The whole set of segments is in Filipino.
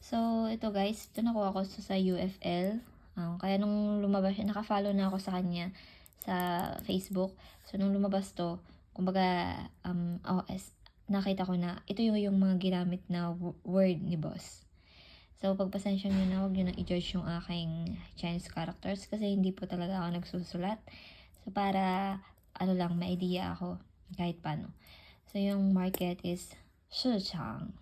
So, ito guys, ito nakuha ko sa UFL. Kaya nung lumabas siya, naka-follow na ako sa kanya sa Facebook. So, nung lumabas to, kumbaga, nakita ko na ito yung mga ginamit na word ni boss. So, pagpasensya nyo na, huwag nyo na i-judge yung aking Chinese characters kasi hindi po talaga ako nagsusulat. So, para, may idea ako kahit paano. So, yung market is 市场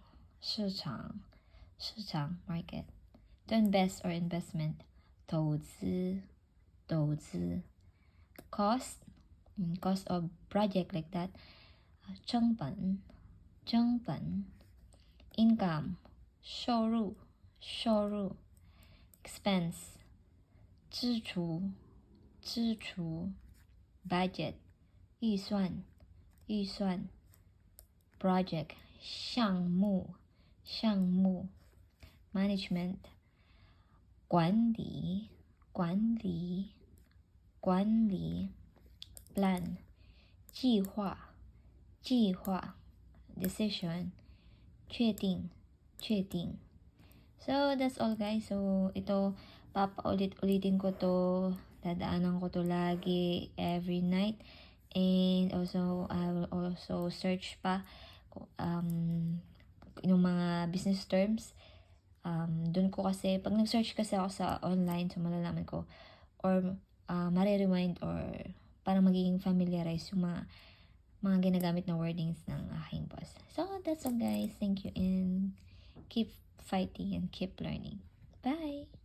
market. To invest or investment, 投资 cost of project like that, 成本 income, 收入 expense, 支出 budget, 预算 project, 项目 management, 管理 plan, 计划 decision, 确定 So, that's all guys. So, ito, papaulit-ulitin ko to, dadaanan ko to lagi, every night. And also, I will also search pa yung mga business terms. Doon ko kasi, pag nag-search kasi ako sa online, so malalaman ko, or marirewind, or parang magiging familiarize yung mga ginagamit na wordings ng aking boss. So, that's all guys. Thank you and keep fighting and keep learning. Bye!